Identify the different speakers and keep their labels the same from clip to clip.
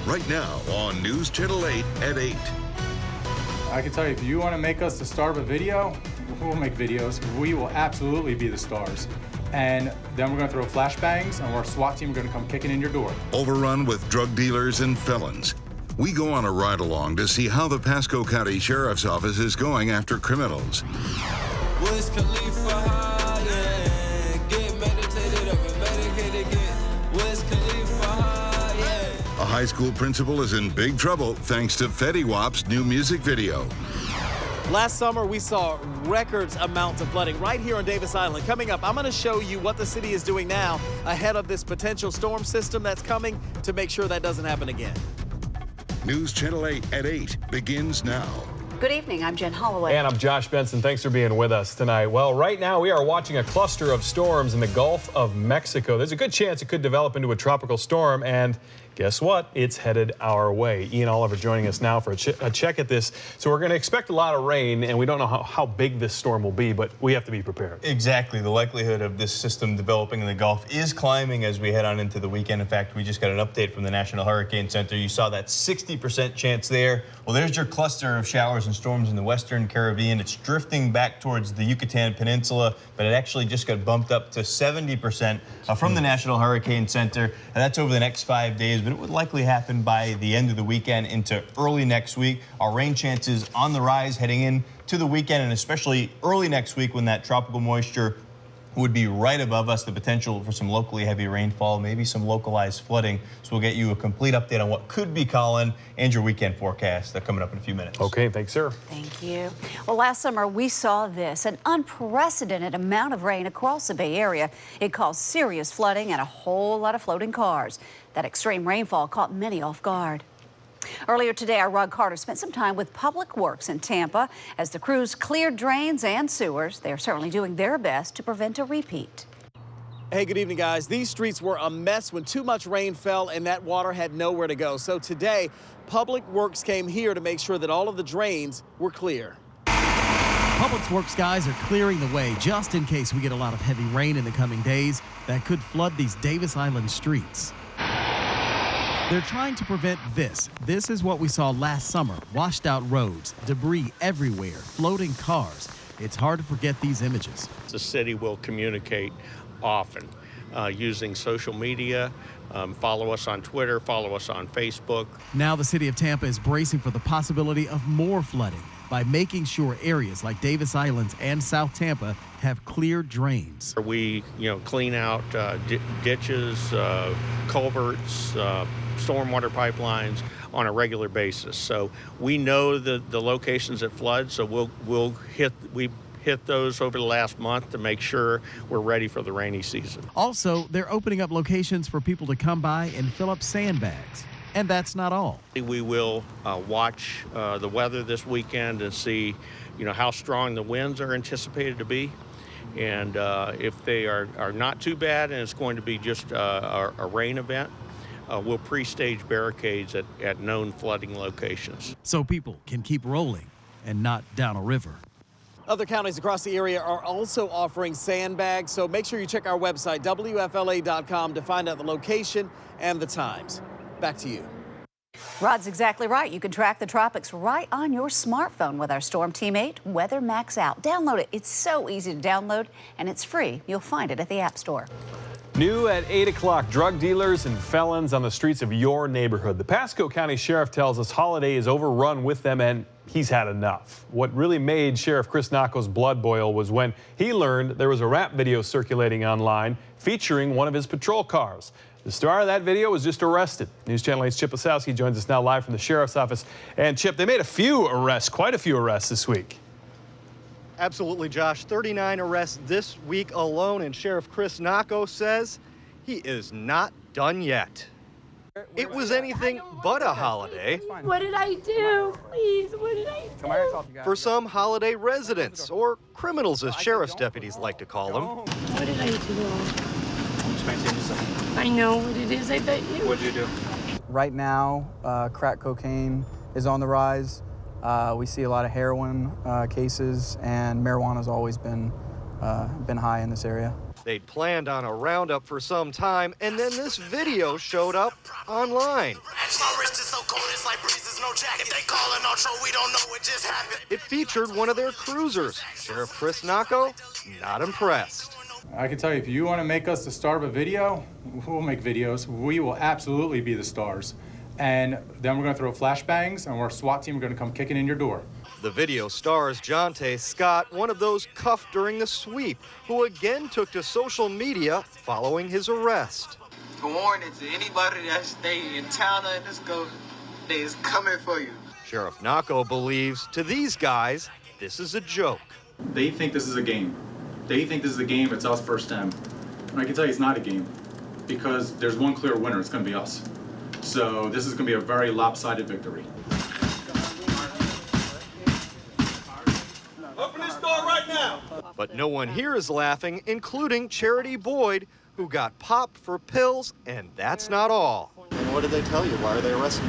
Speaker 1: right now on News Channel 8 at 8.
Speaker 2: I can tell you, if you want to make us the star of a video, we'll make videos. We will absolutely be the stars. And then we're going to throw flashbangs, and our SWAT team are going to come kicking in your door.
Speaker 1: Overrun with drug dealers and felons. We go on a ride-along to see how the Pasco County Sheriff's Office is going after criminals.
Speaker 3: Wiz Khalifa, yeah. Get meditated up and medicated, get Wiz Khalifa, yeah.
Speaker 1: A high school principal is in big trouble thanks to Fetty Wap's new music video.
Speaker 4: Last summer, we saw records amounts of flooding right here on Davis Island. Coming up, I'm going to show you what the city is doing now ahead of this potential storm system that's coming to make sure that doesn't happen again.
Speaker 1: News Channel 8 at 8 begins now.
Speaker 5: Good evening, I'm Jen Holloway.
Speaker 6: And I'm Josh Benson. Thanks for being with us tonight. Well, right now we are watching a cluster of storms in the Gulf of Mexico. There's a good chance it could develop into a tropical storm, and guess what? It's headed our way. Ian Oliver joining us now for a check at this. So we're going to expect a lot of rain, and we don't know how big this storm will be, but we have to be prepared.
Speaker 7: Exactly. The likelihood of this system developing in the Gulf is climbing as we head on into the weekend. In fact, we just got an update from the National Hurricane Center. You saw that 60% chance there. Well, there's your cluster of showers and storms in the Western Caribbean. It's drifting back towards the Yucatan Peninsula, but it actually just got bumped up to 70% from the National Hurricane Center. And that's over the next 5 days. But it would likely happen by the end of the weekend into early next week. Our rain chances on the rise heading in to the weekend, and especially early next week when that tropical moisture would be right above us. The potential for some locally heavy rainfall, maybe some localized flooding. So we'll get you a complete update on what could be Colin and your weekend forecast coming up in a few minutes.
Speaker 6: Okay, thanks, sir.
Speaker 5: Thank you. Well, last summer we saw this, an unprecedented amount of rain across the Bay Area. It caused serious flooding and a whole lot of floating cars. That extreme rainfall caught many off guard. Earlier today, our Rod Carter spent some time with Public Works in Tampa as the crews cleared drains and sewers. They are certainly doing their best to prevent a repeat.
Speaker 4: Hey, good evening, guys. These streets were a mess when too much rain fell and that water had nowhere to go. So today, Public Works came here to make sure that all of the drains were clear.
Speaker 8: Public Works guys are clearing the way just in case we get a lot of heavy rain in the coming days that could flood these Davis Island streets. They're trying to prevent this. This is what we saw last summer. Washed out roads, debris everywhere, floating cars. It's hard to forget these images.
Speaker 9: The city will communicate often using social media. Follow us on Twitter, follow us on Facebook.
Speaker 8: Now the city of Tampa is bracing for the possibility of more flooding by making sure areas like Davis Island and South Tampa have clear drains.
Speaker 9: We, clean out ditches, culverts, stormwater pipelines on a regular basis. So we know the locations that flood, so we hit those over the last month to make sure we're ready for the rainy season.
Speaker 8: Also, they're opening up locations for people to come by and fill up sandbags. And that's not all.
Speaker 9: We will watch the weather this weekend and see, how strong the winds are anticipated to be. And if they are not too bad and it's going to be just a rain event, we'll pre-stage barricades at known flooding locations.
Speaker 8: So people can keep rolling and not down a river.
Speaker 4: Other counties across the area are also offering sandbags, so make sure you check our website, WFLA.com, to find out the location and the times. Back to you.
Speaker 5: Rod's exactly right. You can track the tropics right on your smartphone with our Storm Team 8 Weather Max out. Download it. It's so easy to download, and it's free. You'll find it at the App Store.
Speaker 6: New at 8 o'clock, drug dealers and felons on the streets of your neighborhood. The Pasco County Sheriff tells us Holiday is overrun with them and he's had enough. What really made Sheriff Chris Nacco's blood boil was when he learned there was a rap video circulating online featuring one of his patrol cars. The star of that video was just arrested. News Channel 8's Chip Osowski joins us now live from the Sheriff's Office. And Chip, they made quite a few arrests this week.
Speaker 10: Absolutely, Josh. 39 arrests this week alone, and Sheriff Chris Nacco says he is not done yet. It was anything but a holiday.
Speaker 11: What did I do? Please, what did I do?
Speaker 10: For some holiday residents, or criminals as sheriff's deputies like to call them.
Speaker 11: What did I do? I know what it is. I bet you.
Speaker 9: What'd you do?
Speaker 12: Right now, crack cocaine is on the rise. We see a lot of heroin cases, and marijuana's always been high in this area.
Speaker 10: They'd planned on a roundup for some time, and then this video showed up online. It featured one of their cruisers. Sheriff Chris Nacco, not impressed.
Speaker 2: I can tell you, if you want to make us the star of a video, we'll make videos. We will absolutely be the stars. And then we're going to throw flashbangs, and our SWAT team are going to come kicking in your door.
Speaker 10: The video stars Jonte Scott, one of those cuffed during the sweep, who again took to social media following his arrest.
Speaker 13: Warning to anybody that stay in town in this go, they is coming for you.
Speaker 10: Sheriff Nacco believes to these guys, this is a joke.
Speaker 2: They think this is a game. They think this is a game, it's us versus them. And I can tell you it's not a game, because there's one clear winner, it's going to be us. So this is going to be a very lopsided victory.
Speaker 13: Open this door right now!
Speaker 10: But no one here is laughing, including Charity Boyd, who got popped for pills, and that's not all.
Speaker 14: And what did they tell you? Why are they arresting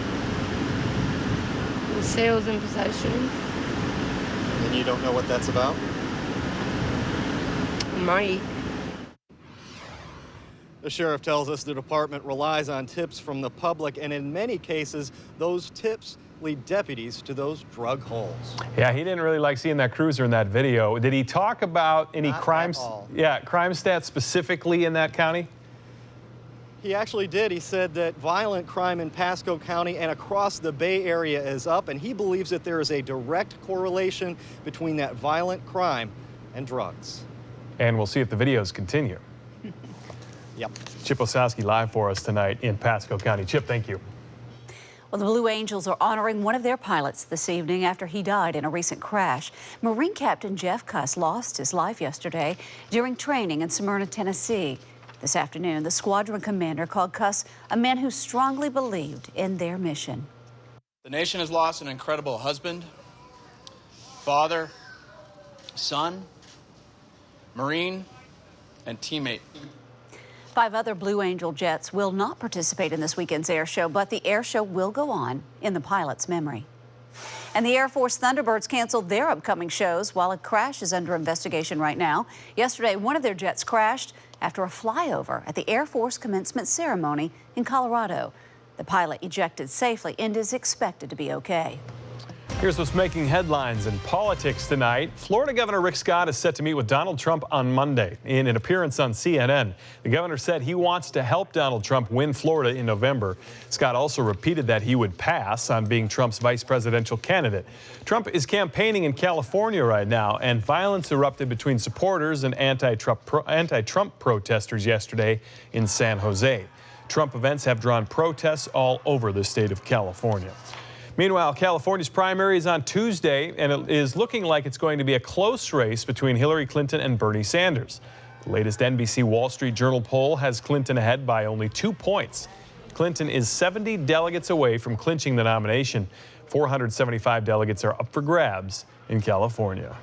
Speaker 14: you?
Speaker 11: Sales and possession.
Speaker 14: And you don't know what that's about?
Speaker 11: Might.
Speaker 10: The sheriff tells us the department relies on tips from the public, and in many cases, those tips lead deputies to those drug holes.
Speaker 6: Yeah, he didn't really like seeing that cruiser in that video. Did he talk about any crime stats specifically in that county?
Speaker 10: He actually did. He said that violent crime in Pasco County and across the Bay Area is up, and he believes that there is a direct correlation between that violent crime and drugs.
Speaker 6: And we'll see if the videos continue.
Speaker 10: Yep.
Speaker 6: Chip Osowski live for us tonight in Pasco County. Chip, thank you.
Speaker 5: Well, the Blue Angels are honoring one of their pilots this evening after he died in a recent crash. Marine Captain Jeff Cuss lost his life yesterday during training in Smyrna, Tennessee. This afternoon, the squadron commander called Cuss a man who strongly believed in their mission.
Speaker 15: The nation has lost an incredible husband, father, son, Marine, and teammate.
Speaker 5: 5 other Blue Angel jets will not participate in this weekend's air show, but the air show will go on in the pilot's memory. And the Air Force Thunderbirds canceled their upcoming shows while a crash is under investigation right now. Yesterday, one of their jets crashed after a flyover at the Air Force commencement ceremony in Colorado. The pilot ejected safely and is expected to be okay.
Speaker 6: Here's what's making headlines in politics tonight. Florida Governor Rick Scott is set to meet with Donald Trump on Monday. In an appearance on CNN, the governor said he wants to help Donald Trump win Florida in November. Scott also repeated that he would pass on being Trump's vice presidential candidate. Trump is campaigning in California right now, and violence erupted between supporters and anti-Trump protesters yesterday in San Jose. Trump events have drawn protests all over the state of California. Meanwhile, California's primary is on Tuesday, and it is looking like it's going to be a close race between Hillary Clinton and Bernie Sanders. The latest NBC Wall Street Journal poll has Clinton ahead by only 2 points. Clinton is 70 delegates away from clinching the nomination. 475 delegates are up for grabs in California.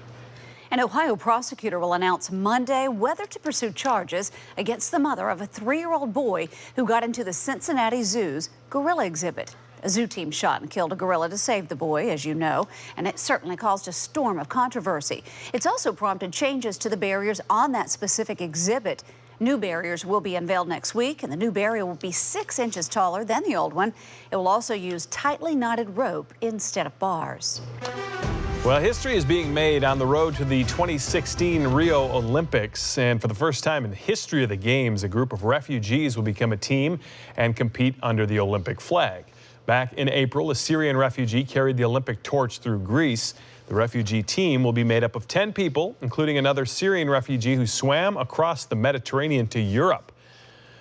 Speaker 5: An Ohio prosecutor will announce Monday whether to pursue charges against the mother of a 3-year-old boy who got into the Cincinnati Zoo's gorilla exhibit. A zoo team shot and killed a gorilla to save the boy, as you know, and it certainly caused a storm of controversy. It's also prompted changes to the barriers on that specific exhibit. New barriers will be unveiled next week, and the new barrier will be 6 inches taller than the old one. It will also use tightly knotted rope instead of bars.
Speaker 6: Well, history is being made on the road to the 2016 Rio Olympics. And for the first time in the history of the Games, a group of refugees will become a team and compete under the Olympic flag. Back in April, a Syrian refugee carried the Olympic torch through Greece. The refugee team will be made up of 10 people, including another Syrian refugee who swam across the Mediterranean to Europe.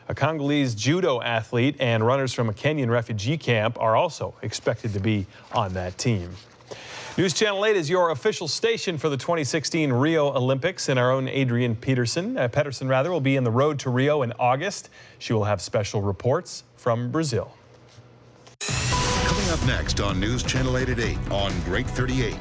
Speaker 6: A Congolese judo athlete and runners from a Kenyan refugee camp are also expected to be on that team. News Channel 8 is your official station for the 2016 Rio Olympics, and our own Adrienne Pedersen will be on the road to Rio in August. She will have special reports from Brazil.
Speaker 1: Coming up next on News Channel 8 at 8 on Great 38.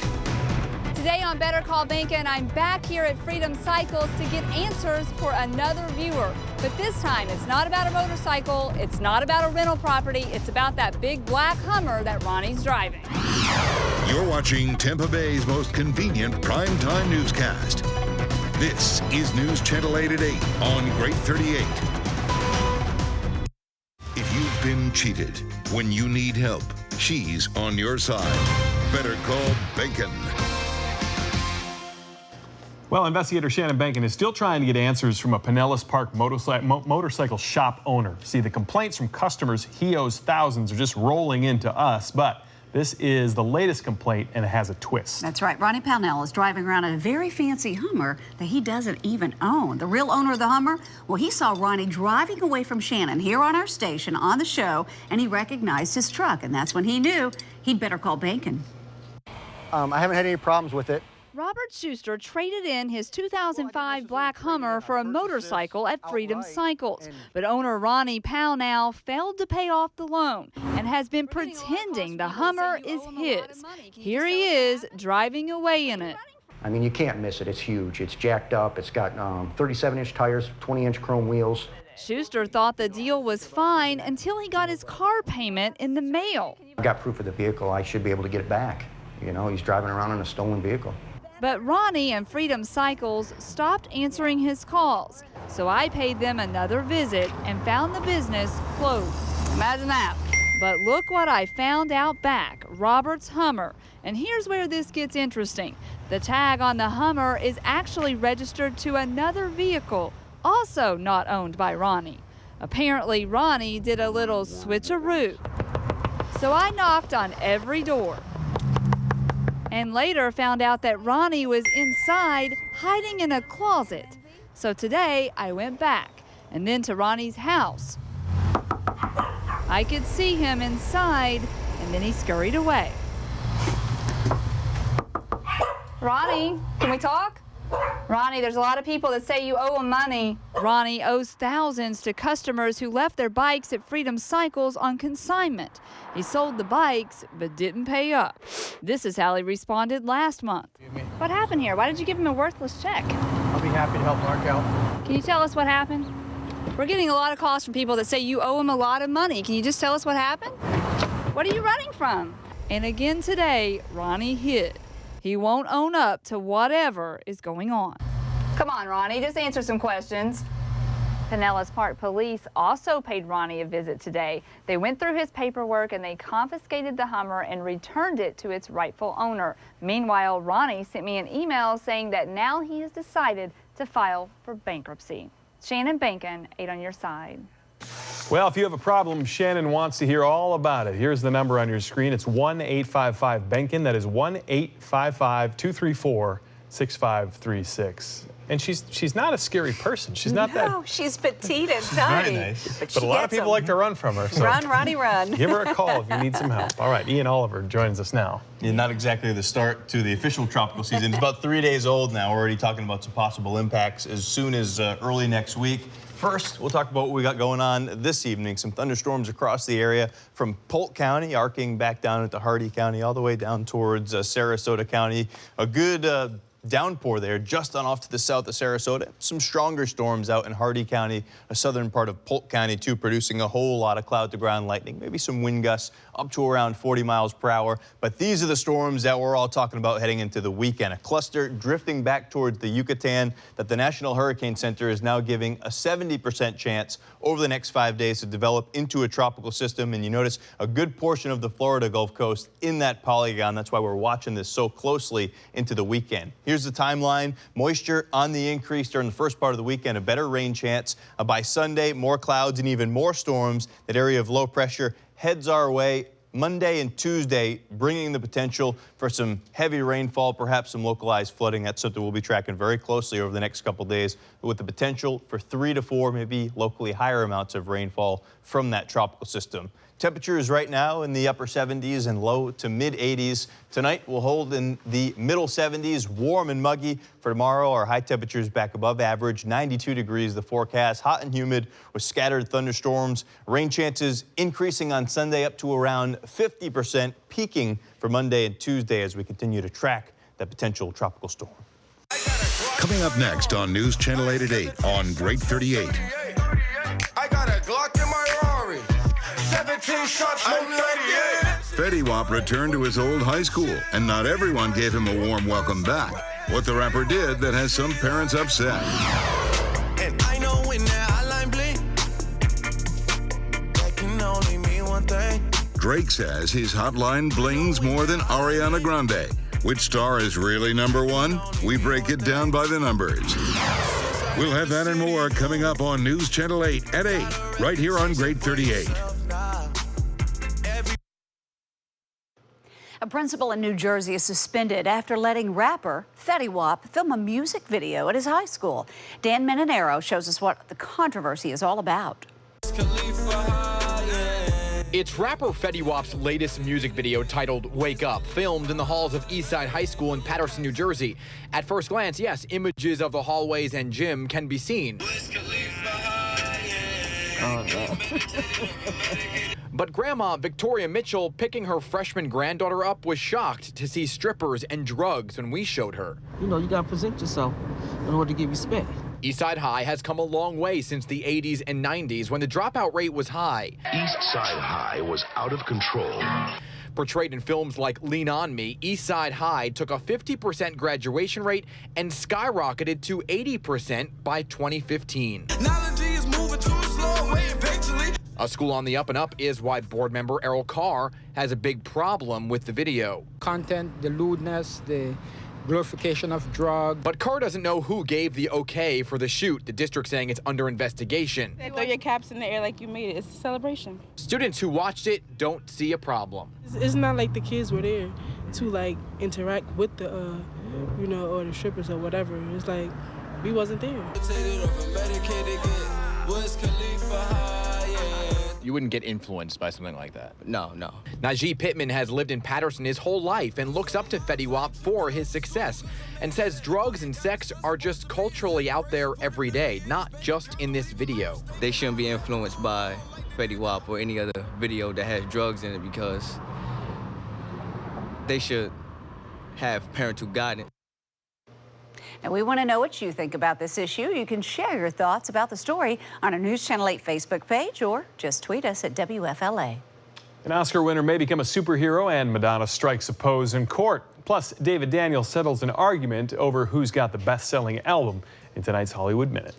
Speaker 16: Today on Better Call Bacon, I'm back here at Freedom Cycles to get answers for another viewer. But this time, it's not about a motorcycle, it's not about a rental property, it's about that big black Hummer that Ronnie's driving.
Speaker 1: You're watching Tampa Bay's most convenient primetime newscast. This is News Channel 8 at 8 on Great 38. If you've been cheated, when you need help, she's on your side. Better call Bacon.
Speaker 6: Well, investigator Shannon Bankin is still trying to get answers from a Pinellas Park motorcycle shop owner. See, the complaints from customers he owes thousands are just rolling into us, but this is the latest complaint, and it has a twist.
Speaker 5: That's right. Ronnie Pownell is driving around in a very fancy Hummer that he doesn't even own. The real owner of the Hummer, well, he saw Ronnie driving away from Shannon here on our station on the show, and he recognized his truck, and that's when he knew he'd better call Bankin.
Speaker 10: I haven't had any problems with it.
Speaker 16: Robert Schuster traded in his 2005 black Hummer for a motorcycle at Freedom Cycles. But owner Ronnie Pownell failed to pay off the loan and has been pretending the Hummer is his. Here he is driving away in it.
Speaker 17: I mean, you can't miss it. It's huge. It's jacked up. It's got 37-inch tires, 20-inch chrome wheels.
Speaker 16: Schuster thought the deal was fine until he got his car payment in the mail.
Speaker 17: I got proof of the vehicle. I should be able to get it back. You know, he's driving around in a stolen vehicle.
Speaker 16: But Ronnie and Freedom Cycles stopped answering his calls, so I paid them another visit and found the business closed. Imagine that. But look what I found out back, Robert's Hummer. And here's where this gets interesting. The tag on the Hummer is actually registered to another vehicle, also not owned by Ronnie. Apparently, Ronnie did a little switcheroo. So I knocked on every door, and later found out that Ronnie was inside hiding in a closet. So today I went back and then to Ronnie's house. I could see him inside, and then he scurried away. Ronnie, can we talk? Ronnie, there's a lot of people that say you owe them money. Ronnie owes thousands to customers who left their bikes at Freedom Cycles on consignment. He sold the bikes, but didn't pay up. This is how he responded last month. What happened here? Why did you give him a worthless check?
Speaker 12: I'll be happy to help Mark out.
Speaker 16: Can you tell us what happened? We're getting a lot of calls from people that say you owe them a lot of money. Can you just tell us what happened? What are you running from? And again today, Ronnie hid. He won't own up to whatever is going on. Come on, Ronnie, just answer some questions. Pinellas Park Police also paid Ronnie a visit today. They went through his paperwork and they confiscated the Hummer and returned it to its rightful owner. Meanwhile, Ronnie sent me an email saying that now he has decided to file for bankruptcy. Shannon Bankin, 8 on your side.
Speaker 6: Well, if you have a problem, Shannon wants to hear all about it. Here's the number on your screen. It's 1-855-BANKIN. That is 1-855-234-6536. And she's not a scary person. She's not that.
Speaker 18: No, she's petite and tiny.
Speaker 6: Very nice.
Speaker 18: But
Speaker 6: a lot of people like to run from her. So
Speaker 18: run, Ronnie, run.
Speaker 6: Give her a call if you need some help. All right, Ian Oliver joins us now.
Speaker 7: Yeah, not exactly the start to the official tropical season. It's about 3 days old now. We're already talking about some possible impacts as soon as early next week. First, we'll talk about what we got going on this evening. Some thunderstorms across the area from Polk County, arcing back down into Hardee County, all the way down towards Sarasota County. A good downpour there just on off to the south of Sarasota. Some stronger storms out in Hardee County, a southern part of Polk County too, producing a whole lot of cloud to ground lightning, maybe some wind gusts up to around 40 miles per hour. But these are the storms that we're all talking about heading into the weekend. A cluster drifting back towards the Yucatan that the National Hurricane Center is now giving a 70% chance over the next 5 days to develop into a tropical system. And you notice a good portion of the Florida Gulf Coast in that polygon. That's why we're watching this so closely into the weekend. Here's the timeline. Moisture on the increase during the first part of the weekend, a better rain chance. By Sunday, more clouds and even more storms. That area of low pressure heads our way. Monday and Tuesday, bringing the potential for some heavy rainfall, perhaps some localized flooding. That's something we'll be tracking very closely over the next couple days, with the potential for 3 to 4, maybe locally higher amounts of rainfall from that tropical system. Temperatures right now in the upper 70s and low to mid 80s. Tonight we'll hold in the middle 70s, warm and muggy. For tomorrow, our high temperatures back above average, 92 degrees the forecast, hot and humid with scattered thunderstorms. Rain chances increasing on Sunday up to around 50%, peaking for Monday and Tuesday as we continue to track that potential tropical storm.
Speaker 1: Coming up next on News Channel 8 at 8 on Great 38.
Speaker 3: I got a Glock in my Rari. 17 shots, no 38.
Speaker 1: Fetty Wap returned to his old high school, and not everyone gave him a warm welcome back. what the rapper did that has some parents upset.
Speaker 3: And I know when that hotline blink, that can only mean one thing.
Speaker 1: Drake says his hotline blings more than Ariana Grande. Which star is really number one? We break it down by the numbers. We'll have that and more coming up on News Channel 8 at 8, right here on Grade 38.
Speaker 5: A principal in New Jersey is suspended after letting rapper Fetty Wap film a music video at his high school. Dan Menonero shows us what the controversy is all about.
Speaker 19: It's rapper Fetty Wap's latest music video titled Wake Up, filmed in the halls of Eastside High School in Paterson, New Jersey. At first glance, yes, images of the hallways and gym can be seen. But Grandma Victoria Mitchell, picking her freshman granddaughter up, was shocked to see strippers and drugs when we showed her.
Speaker 20: You know, you gotta present yourself in order to give respect.
Speaker 19: Eastside High has come a long way since the 80s and 90s when the dropout rate was high.
Speaker 21: Eastside High was out of control.
Speaker 19: Portrayed in films like Lean On Me, Eastside High took a 50% graduation rate and skyrocketed to 80% by 2015.
Speaker 3: Is moving too slow way eventually.
Speaker 19: A school on the up and up is why board member Errol Carr has a big problem with the video.
Speaker 22: Content, the lewdness, the glorification of drugs.
Speaker 19: But Carr doesn't know who gave the okay for the shoot, the district saying it's under investigation.
Speaker 23: Throw your caps in the air like you made it. It's a celebration.
Speaker 19: Students who watched it don't see a problem.
Speaker 24: It's not like the kids were there to like interact with the, or the strippers or whatever. It's like we wasn't there.
Speaker 19: You wouldn't get influenced by something like that.
Speaker 22: No.
Speaker 19: Najee Pittman has lived in Paterson his whole life and looks up to Fetty Wap for his success and says drugs and sex are just culturally out there every day, not just in this video.
Speaker 25: They shouldn't be influenced by Fetty Wap or any other video that has drugs in it because they should have parental guidance.
Speaker 5: Now, we want to know what you think about this issue. You can share your thoughts about the story on our News Channel 8 Facebook page or just tweet us at WFLA.
Speaker 6: An Oscar winner may become a superhero and Madonna strikes a pose in court. Plus, David Daniel settles an argument over who's got the best-selling album in tonight's Hollywood Minute.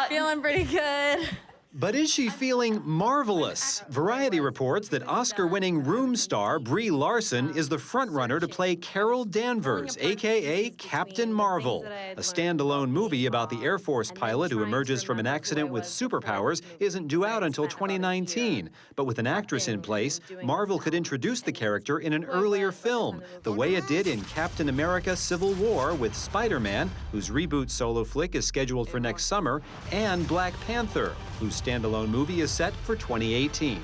Speaker 26: Feeling pretty good.
Speaker 27: But is she feeling marvelous? Variety reports that Oscar-winning Room star Brie Larson is the frontrunner to play Carol Danvers, a.k.a. Captain Marvel. A standalone movie about the Air Force pilot who emerges from an accident with superpowers isn't due out until 2019. But with an actress in place, Marvel could introduce the character in an earlier film, the way it did in Captain America: Civil War with Spider-Man, whose reboot solo flick is scheduled for next summer, and Black Panther, whose standalone movie is set for 2018.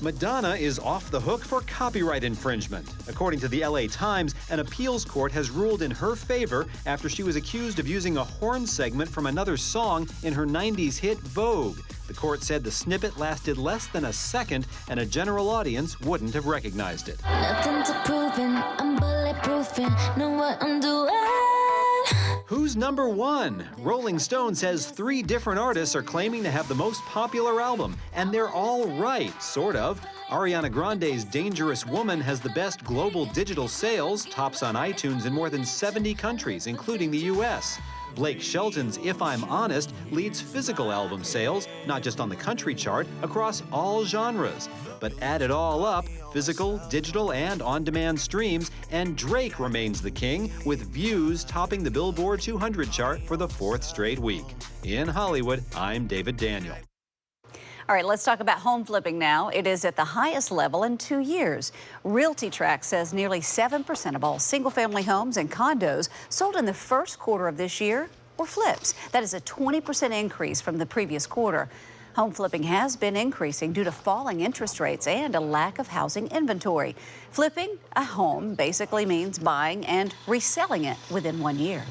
Speaker 27: Madonna is off the hook for copyright infringement. According to the LA Times, an appeals court has ruled in her favor after she was accused of using a horn segment from another song in her 90s hit Vogue. The court said the snippet lasted less than a second and a general audience wouldn't have recognized it.
Speaker 28: Nothing to proving, I'm bulletproofing, know what I'm doing.
Speaker 27: Who's number one? Rolling Stone says 3 different artists are claiming to have the most popular album, and they're all right, sort of. Ariana Grande's Dangerous Woman has the best global digital sales, tops on iTunes in more than 70 countries, including the US. Blake Shelton's If I'm Honest leads physical album sales, not just on the country chart, across all genres. But add it all up, physical, digital, and on-demand streams, and Drake remains the king, with Views topping the Billboard 200 chart for the 4th straight week. In Hollywood, I'm David Daniel.
Speaker 5: All right, let's talk about home flipping now. It is at the highest level in 2 years. RealtyTrack says nearly 7% of all single-family homes and condos sold in the first quarter of this year were flips. That is a 20% increase from the previous quarter. Home flipping has been increasing due to falling interest rates and a lack of housing inventory. Flipping a home basically means buying and reselling it within 1 year.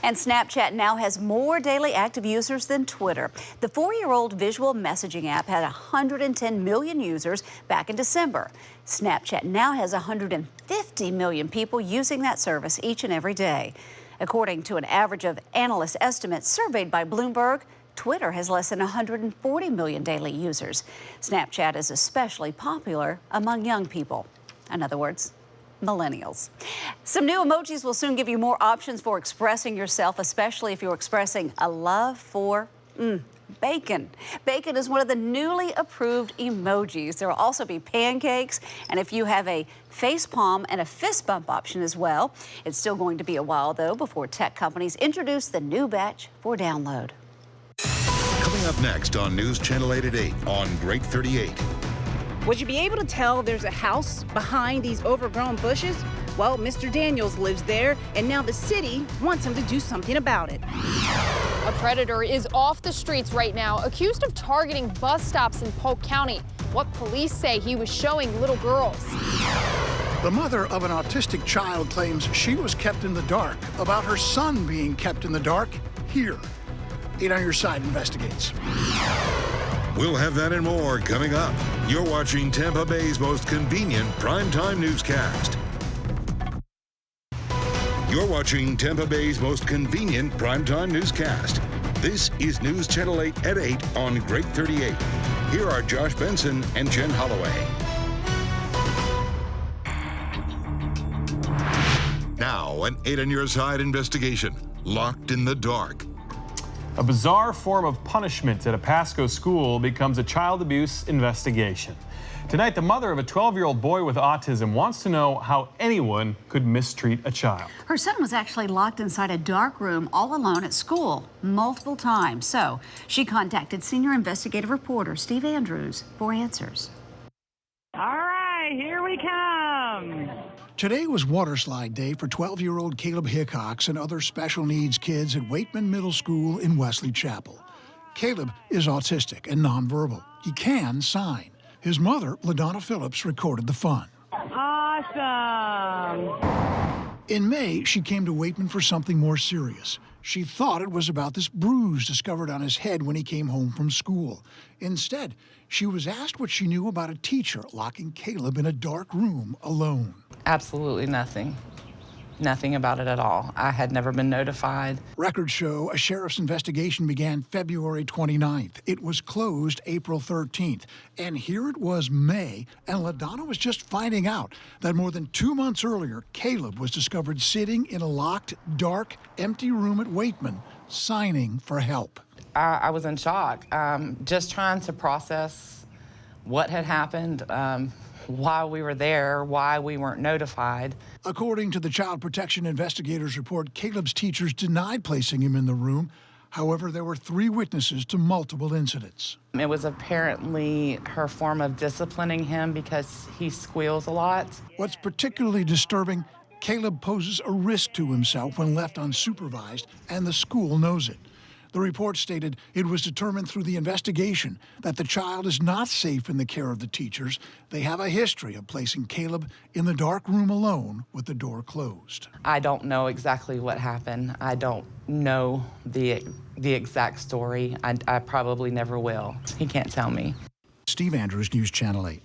Speaker 5: And Snapchat now has more daily active users than Twitter. The 4-year-old visual messaging app had 110 million users back in December. Snapchat now has 150 million people using that service each and every day. According to an average of analyst estimates surveyed by Bloomberg, Twitter has less than 140 million daily users. Snapchat is especially popular among young people. In other words, millennials. Some new emojis will soon give you more options for expressing yourself, especially if you're expressing a love for bacon. Bacon is one of the newly approved emojis. There will also be pancakes, and if you have a face palm and a fist bump option as well. It's still going to be a while, though, before tech companies introduce the new batch for download.
Speaker 1: Coming up next on News Channel 8 at 8 on Great 38.
Speaker 2: Would you be able to tell there's a house behind these overgrown bushes? Well, Mr. Daniels lives there, and now the city wants him to do something about it.
Speaker 4: A predator is off the streets right now, accused of targeting bus stops in Polk County. What police say he was showing little girls.
Speaker 8: The mother of an autistic child claims she was kept in the dark about her son being kept in the dark here. 8 on Your Side investigates.
Speaker 1: We'll have that and more coming up. You're watching Tampa Bay's most convenient primetime newscast. You're watching Tampa Bay's most convenient primetime newscast. This is News Channel 8 at 8 on Great 38. Here are Josh Benson and Jen Holloway. Now, an 8 on Your Side investigation. Locked in the dark.
Speaker 6: A bizarre form of punishment at a Pasco school becomes a child abuse investigation. Tonight, the mother of a 12-year-old boy with autism wants to know how anyone could mistreat a child.
Speaker 5: Her son was actually locked inside a dark room all alone at school multiple times. So she contacted senior investigative reporter Steve Andrews for answers.
Speaker 9: All right, here we come.
Speaker 8: Today was water slide day for 12-year-old Caleb Hickox and other special needs kids at Waitman Middle School in Wesley Chapel. Caleb is autistic and nonverbal. He can sign. His mother, LaDonna Phillips, recorded the fun.
Speaker 9: Awesome.
Speaker 8: In May, she came to Waitman for something more serious. She thought it was about this bruise discovered on his head when he came home from school. Instead, she was asked what she knew about a teacher locking Caleb in a dark room alone.
Speaker 11: Absolutely nothing. Nothing about it at all. I had never been notified.
Speaker 8: Records show a sheriff's investigation began February 29th. It was closed April 13th. And here it was May, and LaDonna was just finding out that more than 2 months earlier, Caleb was discovered sitting in a locked, dark, empty room at Waitman, signing for help.
Speaker 11: I was in shock, just trying to process what had happened, why we were there, why we weren't notified.
Speaker 8: According to the Child Protection Investigators report, Caleb's teachers denied placing him in the room. However, there were 3 witnesses to multiple incidents.
Speaker 11: It was apparently her form of disciplining him because he squeals a lot.
Speaker 8: What's particularly disturbing, Caleb poses a risk to himself when left unsupervised, and the school knows it. The report stated it was determined through the investigation that the child is not safe in the care of the teachers. They have a history of placing Caleb in the dark room alone with the door closed.
Speaker 11: I don't know exactly what happened. I don't know the exact story. I probably never will. He can't tell me.
Speaker 8: Steve Andrews, News Channel 8.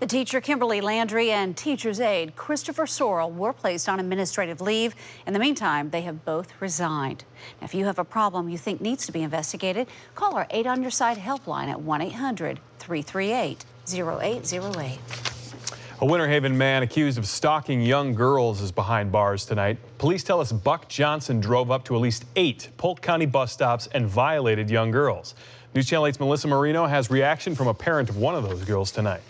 Speaker 5: The teacher Kimberly Landry and teacher's aide Christopher Sorrell were placed on administrative leave. In the meantime, they have both resigned. Now, if you have a problem you think needs to be investigated, call our 8 on Your Side helpline at 1-800-338-0808.
Speaker 6: A Winter Haven man accused of stalking young girls is behind bars tonight. Police tell us Buck Johnson drove up to at least 8 Polk County bus stops and violated young girls. News Channel 8's Melissa Marino has reaction from a parent of one of those girls tonight.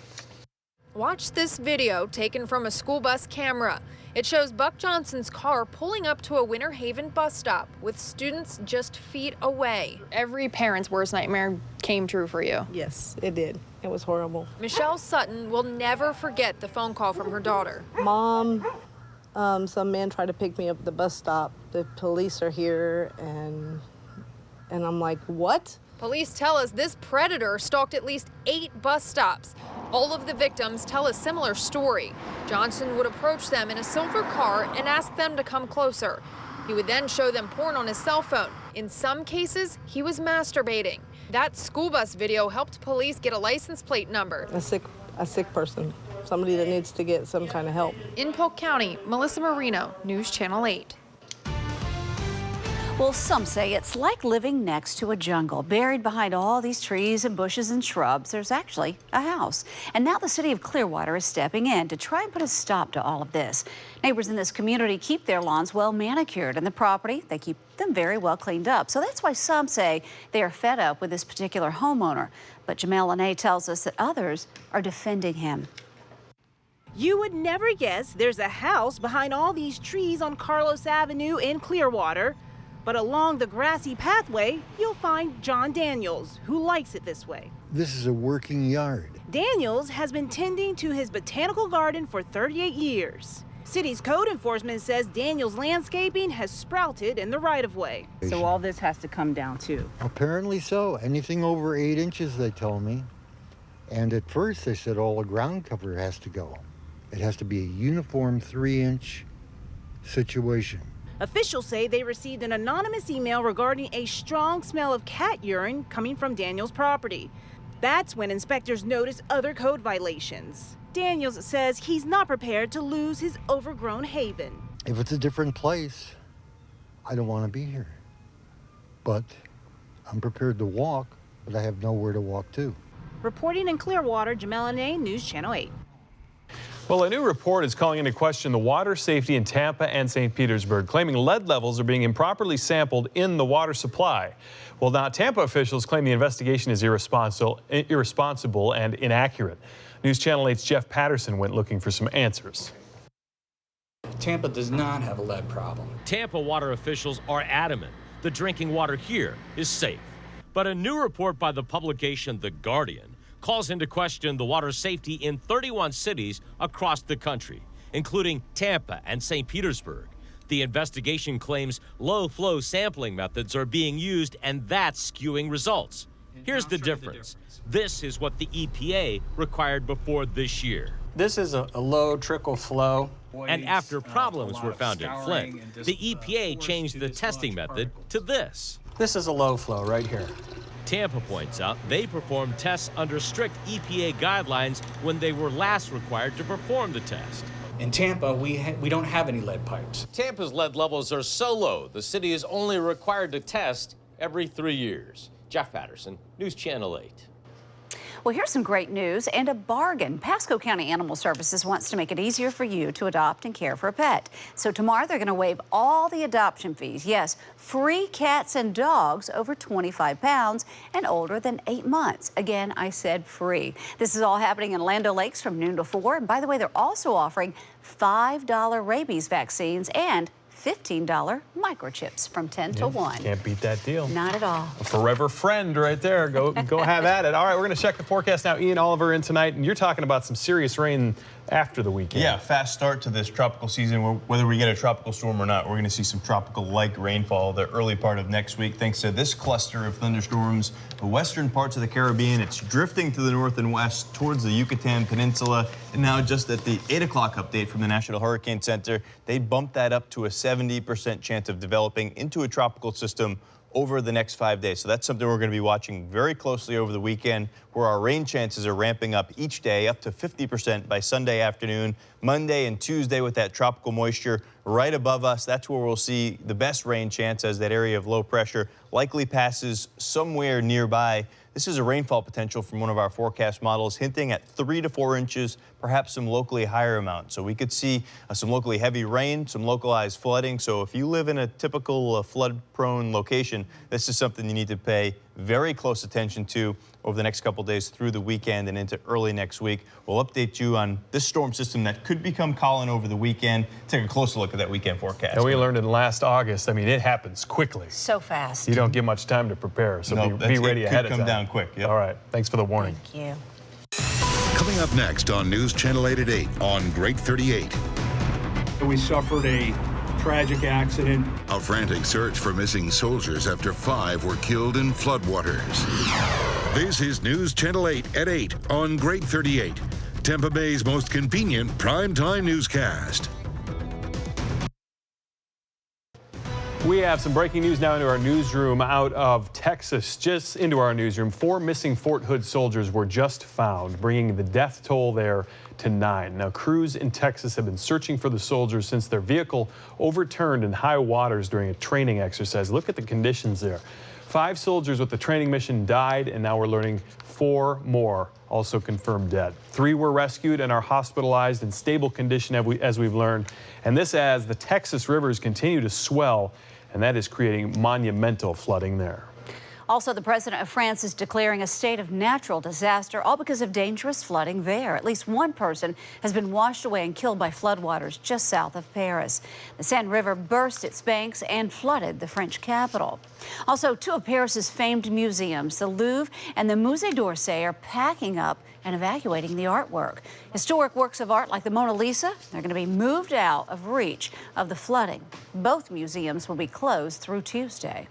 Speaker 13: Watch this video taken from a school bus camera. It shows Buck Johnson's car pulling up to a Winter Haven bus stop with students just feet away.
Speaker 4: Every parent's worst nightmare came true for you.
Speaker 24: Yes, it did. It was horrible.
Speaker 13: Michelle Sutton will never forget the phone call from her daughter.
Speaker 24: Mom, some man tried to pick me up at the bus stop. The police are here, and I'm like, what?
Speaker 13: Police tell us this predator stalked at least 8 bus stops. All of the victims tell a similar story. Johnson would approach them in a silver car and ask them to come closer. He would then show them porn on his cell phone. In some cases, he was masturbating. That school bus video helped police get a license plate number.
Speaker 24: A sick person, somebody that needs to get some kind of help.
Speaker 13: In Polk County, Melissa Marino, News Channel 8.
Speaker 5: Well, some say it's like living next to a jungle. Buried behind all these trees and bushes and shrubs, there's actually a house. And now the city of Clearwater is stepping in to try and put a stop to all of this. Neighbors in this community keep their lawns well manicured, and the property, they keep them very well cleaned up. So that's why some say they are fed up with this particular homeowner. But Jamel Lene tells us that others are defending him.
Speaker 2: You would never guess there's a house behind all these trees on Carlos Avenue in Clearwater. But along the grassy pathway, you'll find John Daniels, who likes it this way.
Speaker 7: This is a working yard.
Speaker 2: Daniels has been tending to his botanical garden for 38 years. City's code enforcement says Daniels' landscaping has sprouted in the right-of-way. So all this has to come down too?
Speaker 7: Apparently so. Anything over 8 inches, they told me. And at first they said all the ground cover has to go. It has to be a uniform 3-inch situation.
Speaker 2: Officials say they received an anonymous email regarding a strong smell of cat urine coming from Daniels' property. That's when inspectors noticed other code violations. Daniels says he's not prepared to lose his overgrown haven.
Speaker 7: If it's a different place, I don't want to be here. But I'm prepared to walk, but I have nowhere to walk to.
Speaker 2: Reporting in Clearwater, Jamel Lene, News Channel 8.
Speaker 6: Well, a new report is calling into question the water safety in Tampa and St. Petersburg, claiming lead levels are being improperly sampled in the water supply. Well, now Tampa officials claim the investigation is irresponsible and inaccurate. News Channel 8's Jeff Patterson went looking for some answers.
Speaker 10: Tampa does not have a lead problem.
Speaker 12: Tampa water officials are adamant the drinking water here is safe. But a new report by the publication The Guardian calls into question the water safety in 31 cities across the country, including Tampa and St. Petersburg. The investigation claims low-flow sampling methods are being used, and that's skewing results. Here's the difference. This is what the EPA required before this year.
Speaker 10: This is a low trickle flow.
Speaker 12: And after problems were found in Flint, the EPA changed the testing method to this.
Speaker 10: This is a low flow right here.
Speaker 12: Tampa points out they performed tests under strict EPA guidelines when they were last required to perform the test.
Speaker 10: In Tampa, we don't have any lead pipes.
Speaker 12: Tampa's lead levels are so low, the city is only required to test every 3 years. Jeff Patterson, News Channel 8.
Speaker 5: Well, here's some great news and a bargain. Pasco County Animal Services wants to make it easier for you to adopt and care for a pet. So tomorrow they're going to waive all the adoption fees. Yes, free cats and dogs over 25 pounds and older than 8 months. Again, I said free. This is all happening in Land O'Lakes from noon to 4. And by the way, they're also offering $5 rabies vaccines and $15 microchips from 10 to 1.
Speaker 6: Can't beat that deal.
Speaker 5: Not at all.
Speaker 6: A forever friend right there. Go have at it. All right, we're going to check the forecast now. Ian Oliver in tonight, and you're talking about some serious rain after the weekend.
Speaker 14: Yeah, fast start to this tropical season. Whether we get a tropical storm or not, we're going to see some tropical-like rainfall the early part of next week thanks to this cluster of thunderstorms. The western parts of the Caribbean, it's drifting to the north and west towards the Yucatan Peninsula. And now just at the 8 o'clock update from the National Hurricane Center, they bumped that up to a 70% chance of developing into a tropical system over the next 5 days. So that's something we're going to be watching very closely over the weekend, where our rain chances are ramping up each day up to 50% by Sunday afternoon. Monday and Tuesday with that tropical moisture right above us, that's where we'll see the best rain chance as that area of low pressure likely passes somewhere nearby. This is a rainfall potential from one of our forecast models hinting at 3 to 4 inches, perhaps some locally higher amounts. So we could see some locally heavy rain, some localized flooding. So if you live in a typical flood-prone location, this is something you need to pay very close attention to over the next couple days through the weekend and into early next week. We'll update you on this storm system that could become Colin over the weekend. Take a closer look at that weekend forecast.
Speaker 6: And we learned in last August, I mean, it happens quickly.
Speaker 5: So fast.
Speaker 6: You don't get much time to prepare, so be ready ahead of time.
Speaker 14: It could come down quick. Yep.
Speaker 6: All right, thanks for the warning.
Speaker 5: Thank you.
Speaker 1: Coming up next on News Channel 8 at 8 on Great 38.
Speaker 15: We suffered a tragic accident.
Speaker 1: A frantic search for missing soldiers after 5 were killed in floodwaters. This is News Channel 8 at 8 on Great 38, Tampa Bay's most convenient primetime newscast.
Speaker 6: We have some breaking news now into our newsroom out of Texas. Just into our newsroom, 4 missing Fort Hood soldiers were just found, bringing the death toll there to 9. Now, crews in Texas have been searching for the soldiers since their vehicle overturned in high waters during a training exercise. Look at the conditions there. 5 soldiers with the training mission died, and now we're learning 4 more also confirmed dead. 3 were rescued and are hospitalized in stable condition, as we've learned. And this as the Texas rivers continue to swell, and that is creating monumental flooding there.
Speaker 5: Also, the president of France is declaring a state of natural disaster, all because of dangerous flooding there. At least 1 person has been washed away and killed by floodwaters just south of Paris. The Seine River burst its banks and flooded the French capital. Also, 2 of Paris's famed museums, the Louvre and the Musée d'Orsay, are packing up and evacuating the artwork. Historic works of art like the Mona Lisa, they're going to be moved out of reach of the flooding. Both museums will be closed through Tuesday.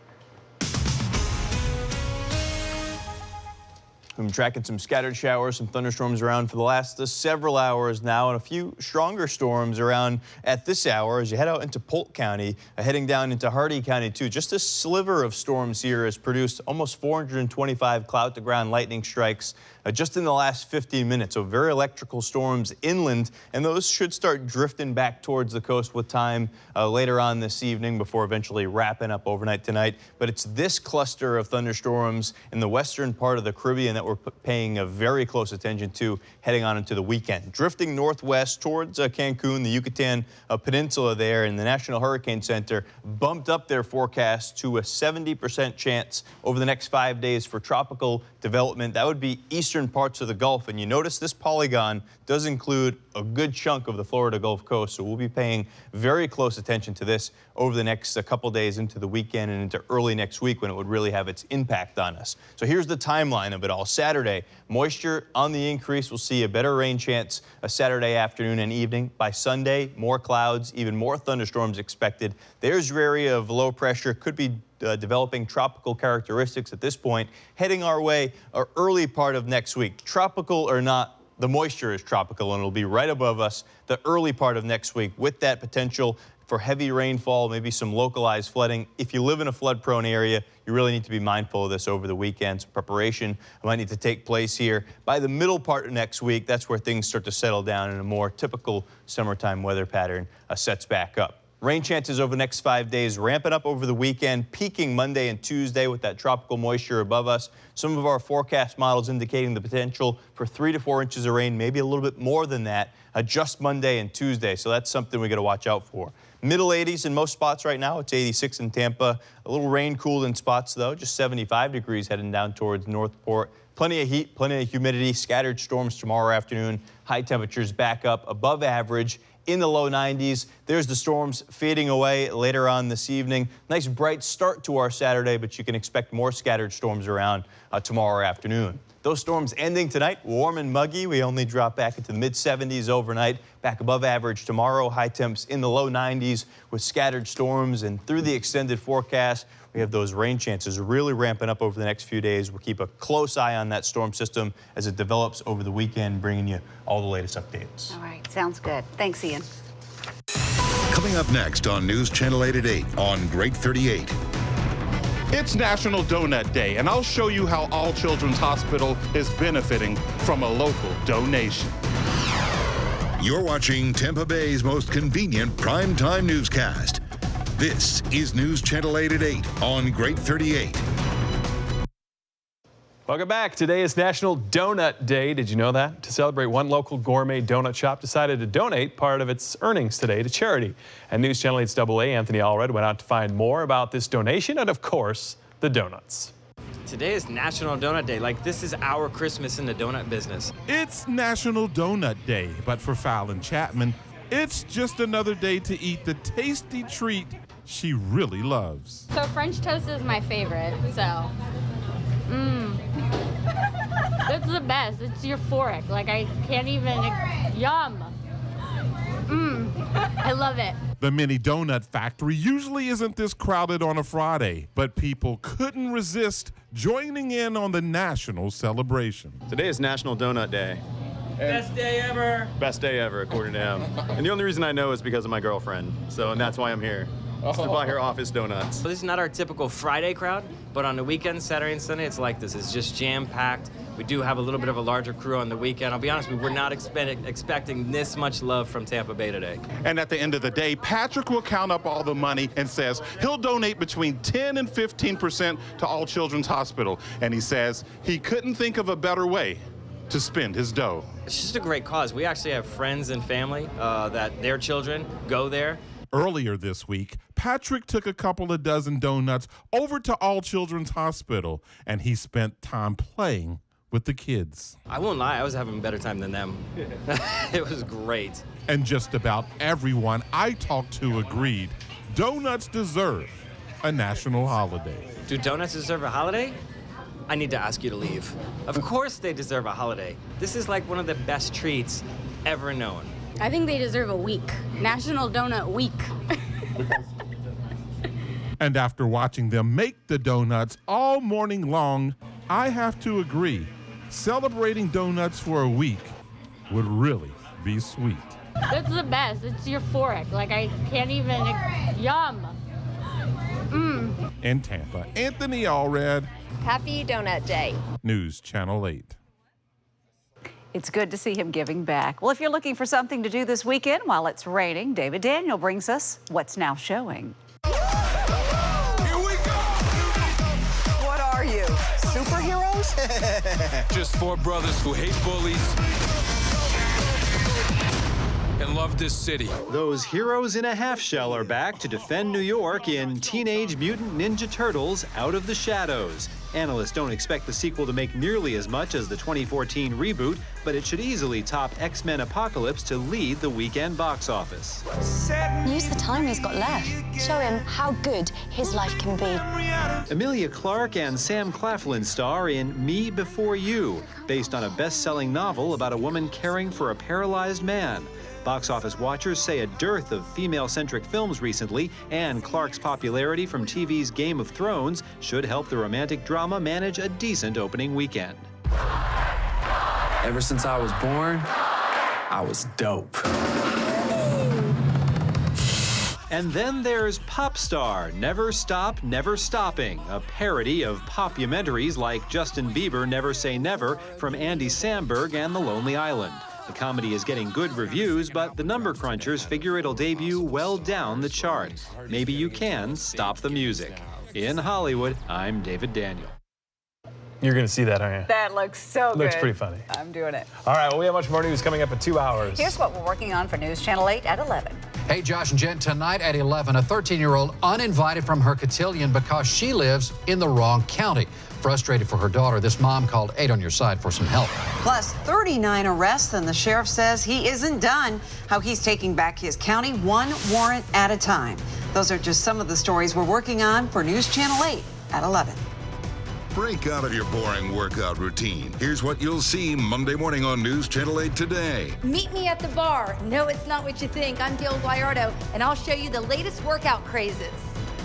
Speaker 14: We've been tracking some scattered showers, some thunderstorms around for the last several hours now, and a few stronger storms around at this hour as you head out into Polk County, heading down into Hardee County too. Just a sliver of storms here has produced almost 425 cloud-to-ground lightning strikes just in the last 15 minutes. So very electrical storms inland, and those should start drifting back towards the coast with time later on this evening before eventually wrapping up overnight tonight. But it's this cluster of thunderstorms in the western part of the Caribbean that we're paying a very close attention to heading on into the weekend. Drifting northwest towards Cancun, the Yucatan Peninsula there, and the National Hurricane Center bumped up their forecast to a 70% chance over the next 5 days for tropical development. That would be eastern parts of the Gulf, and you notice this polygon does include a good chunk of the Florida Gulf Coast, so we'll be paying very close attention to this over the next couple days into the weekend and into early next week when it would really have its impact on us. So here's the timeline of it all. Saturday, moisture on the increase. We'll see a better rain chance Saturday afternoon and evening. By Sunday, more clouds, even more thunderstorms expected. There's your area of low pressure. Could be developing tropical characteristics at this point, heading our way early part of next week. Tropical or not, the moisture is tropical, and it'll be right above us the early part of next week with that potential for heavy rainfall, maybe some localized flooding. If you live in a flood-prone area, you really need to be mindful of this over the weekend. Some preparation might need to take place here. By the middle part of next week, that's where things start to settle down and a more typical summertime weather pattern sets back up. Rain chances over the next 5 days, ramping up over the weekend, peaking Monday and Tuesday with that tropical moisture above us. Some of our forecast models indicating the potential for 3 to 4 inches of rain, maybe a little bit more than that, just Monday and Tuesday. So that's something we got to watch out for. Middle 80s in most spots right now. It's 86 in Tampa. A little rain cooled in spots, though. Just 75 degrees heading down towards Northport. Plenty of heat, plenty of humidity. Scattered storms tomorrow afternoon. High temperatures back up above average in the low 90s. There's the storms fading away later on this evening. Nice bright start to our Saturday, but you can expect more scattered storms around tomorrow afternoon. Those storms ending tonight, warm and muggy. We only drop back into the mid-70s overnight, back above average tomorrow. High temps in the low 90s with scattered storms, and through the extended forecast, we have those rain chances really ramping up over the next few days. We'll keep a close eye on that storm system as it develops over the weekend, bringing you all the latest updates.
Speaker 5: All right, sounds good. Thanks, Ian.
Speaker 1: Coming up next on News Channel 8 at 8 on Great 38.
Speaker 3: It's National Donut Day, and I'll show you how All Children's Hospital is benefiting from a local donation.
Speaker 1: You're watching Tampa Bay's most convenient primetime newscast. This is News Channel 8 at 8 on Great 38.
Speaker 6: Welcome back. Today is National Donut Day. Did you know that? To celebrate, one local gourmet donut shop decided to donate part of its earnings today to charity. And News Channel 8's AA Anthony Allred went out to find more about this donation and, of course, the donuts.
Speaker 16: Today is National Donut Day. Like, this is our Christmas in the donut business.
Speaker 3: It's National Donut Day, but for Fallon Chapman, it's just another day to eat the tasty treat she really loves.
Speaker 26: So French toast is my favorite, so. It's the best. It's euphoric. Like, I can't even, yum. I love it.
Speaker 3: The mini donut factory usually isn't this crowded on a Friday, but people couldn't resist joining in on the national celebration.
Speaker 17: Today is National Donut Day.
Speaker 16: Best day ever.
Speaker 17: Best day ever, according to him. And the only reason I know is because of my girlfriend. And that's why I'm here. to buy her office donuts.
Speaker 16: This is not our typical Friday crowd, but on the weekend, Saturday and Sunday, it's like this. It's just jam-packed. We do have a little bit of a larger crew on the weekend. I'll be honest, we were not expecting this much love from Tampa Bay today.
Speaker 3: And at the end of the day, Patrick will count up all the money and says he'll donate between 10 and 15% to All Children's Hospital. And he says he couldn't think of a better way to spend his dough.
Speaker 16: It's just a great cause. We actually have friends and family that their children go there.
Speaker 3: Earlier this week, Patrick took a couple of dozen donuts over to All Children's Hospital, and he spent time playing with the kids.
Speaker 16: I won't lie, I was having a better time than them. It was great.
Speaker 3: And just about everyone I talked to agreed donuts deserve a national holiday.
Speaker 16: Do donuts deserve a holiday? I need to ask you to leave. Of course they deserve a holiday. This is like one of the best treats ever known.
Speaker 26: I think they deserve a week. National Donut Week.
Speaker 3: And after watching them make the donuts all morning long, I have to agree, celebrating donuts for a week would really be sweet.
Speaker 26: It's the best. It's euphoric. Like, I can't even, yum.
Speaker 3: In Tampa, Anthony Allred.
Speaker 18: Happy Donut Day.
Speaker 3: News Channel 8.
Speaker 5: It's good to see him giving back. Well, if you're looking for something to do this weekend while it's raining, David Daniel brings us What's Now Showing.
Speaker 19: Here we go! What are you, superheroes?
Speaker 20: Just four brothers who hate bullies and love this city.
Speaker 27: Those heroes in a half shell are back to defend New York in Teenage Mutant Ninja Turtles Out of the Shadows. Analysts don't expect the sequel to make nearly as much as the 2014 reboot, but it should easily top X-Men Apocalypse to lead the weekend box office.
Speaker 21: Use the time he's got left. Show him how good his life can be.
Speaker 27: Emilia Clarke and Sam Claflin star in Me Before You, based on a best-selling novel about a woman caring for a paralyzed man. Box office watchers say a dearth of female-centric films recently and Clarke's popularity from TV's Game of Thrones should help the romantic drama manage a decent opening weekend.
Speaker 20: Ever since I was born, I was dope.
Speaker 27: And then there's Pop Star, Never Stop, Never Stopping, a parody of pop-umentaries like Justin Bieber, Never Say Never from Andy Samberg and The Lonely Island. The comedy is getting good reviews, but the number crunchers figure it'll debut well down the chart. Maybe you can stop the music. In Hollywood, I'm David Daniel.
Speaker 6: You're going to see that, aren't you?
Speaker 5: That looks so good.
Speaker 6: Looks pretty funny.
Speaker 5: I'm doing it.
Speaker 6: All right, well, we have much more news coming up in 2 hours.
Speaker 5: Here's what we're working on for News Channel 8 at 11.
Speaker 22: Hey, Josh and Jen, tonight at 11, a 13-year-old uninvited from her cotillion because she lives in the wrong county. Frustrated for her daughter, this mom called 8 on Your Side for some help.
Speaker 23: Plus 39 arrests, and the sheriff says he isn't done. How he's taking back his county one warrant at a time. Those are just some of the stories we're working on for News Channel 8 at 11.
Speaker 1: Break out of your boring workout routine. Here's what you'll see Monday morning on News Channel 8 today.
Speaker 25: Meet me at the bar. No, it's not what you think. I'm Gil Guayardo, and I'll show you the latest workout crazes.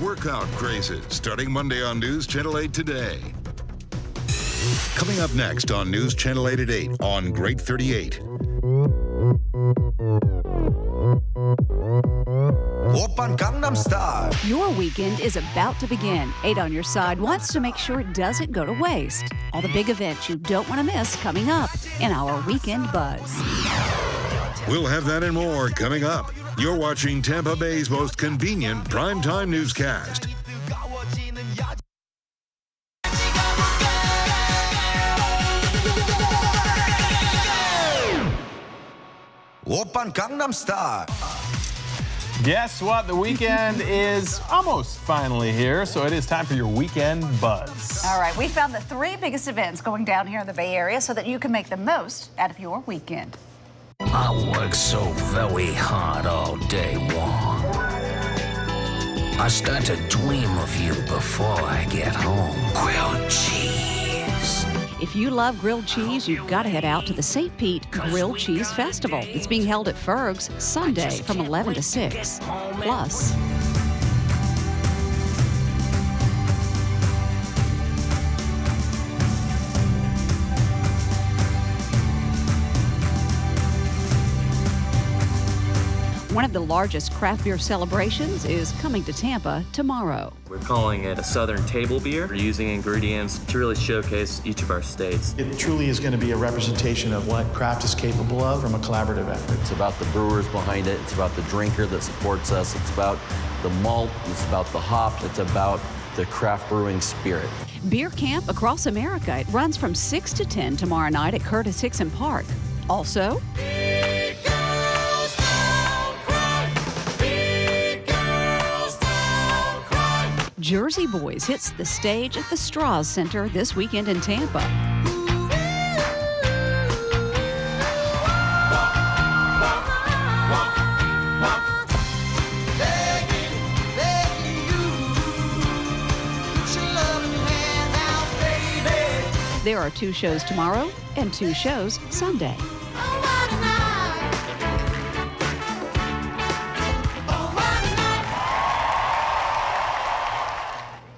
Speaker 1: Workout crazes starting Monday on News Channel 8 today. Coming up next on News Channel 8 at 8 on Great 38.
Speaker 28: Oppan Gangnam Style.
Speaker 5: Your weekend is about to begin. 8 on Your Side wants to make sure it doesn't go to waste. All the big events you don't want to miss coming up in our Weekend Buzz.
Speaker 1: We'll have that and more coming up. You're watching Tampa Bay's most convenient primetime newscast.
Speaker 28: Oppan Gangnam Style.
Speaker 6: Guess what? The weekend is almost finally here, so it is time for your Weekend Buzz.
Speaker 5: All right, we found the 3 biggest events going down here in the Bay Area so that you can make the most out of your weekend.
Speaker 29: I work so very hard all day long. I start to dream of you before I get home. Grilled cheese.
Speaker 5: If you love grilled cheese, you've got to head out to the St. Pete Grilled Cheese Festival. It's being held at Ferg's Sunday from 11 to 6. Plus, One of the largest craft beer celebrations is coming to Tampa tomorrow.
Speaker 2: We're calling it a Southern Table Beer. We're using ingredients to really showcase each of our states.
Speaker 4: It truly is going to be a representation of what craft is capable of from a collaborative effort.
Speaker 7: It's about the brewers behind it. It's about the drinker that supports us. It's about the malt. It's about the hops. It's about the craft brewing spirit.
Speaker 5: Beer Camp across America. It runs from 6 to 10 tomorrow night at Curtis Hickson Park. Also, Jersey Boys hits the stage at the Strauss Center this weekend in Tampa. There are 2 shows tomorrow and 2 shows Sunday.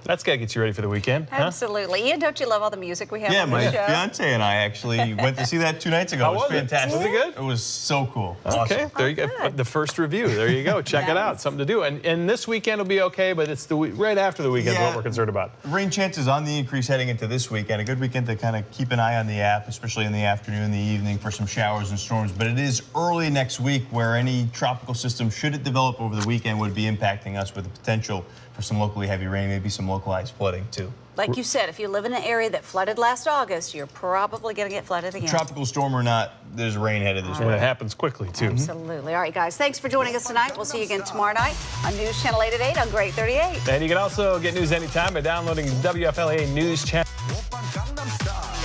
Speaker 6: That's got to get you ready for the weekend. Huh?
Speaker 5: Absolutely. Ian, don't you love all the music we have
Speaker 14: Yeah,
Speaker 5: on the
Speaker 14: my
Speaker 5: show?
Speaker 14: fiance and I actually went to see that 2 nights ago.
Speaker 6: How
Speaker 14: It was
Speaker 6: was it?
Speaker 14: fantastic.
Speaker 6: Was it good?
Speaker 14: It was so cool.
Speaker 6: Okay,
Speaker 14: Awesome.
Speaker 6: there you go. The first review. There you go. Check it out. Something to do. And this weekend will be okay, but it's the right after the weekend is what we're concerned about.
Speaker 14: Rain chances on the increase heading into this weekend. A good weekend to kind of keep an eye on the app, especially in the afternoon, the evening, for some showers and storms. But it is early next week where any tropical system, should it develop over the weekend, would be impacting us with the potential for some locally heavy rain, maybe some localized flooding too.
Speaker 5: Like you said, if you live in an area that flooded last August, you're probably going to get flooded again.
Speaker 14: Tropical storm or not, there's rain headed this
Speaker 6: And
Speaker 14: way.
Speaker 6: it happens quickly too.
Speaker 5: Absolutely. All right, guys, thanks for joining us tonight. We'll see you again tomorrow night on News Channel 8 at 8 on Great 38.
Speaker 6: And you can also get news anytime by downloading the WFLA News Channel.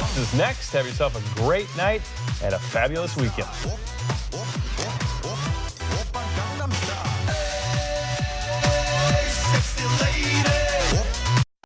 Speaker 6: This is next. Have yourself a great night and a fabulous weekend.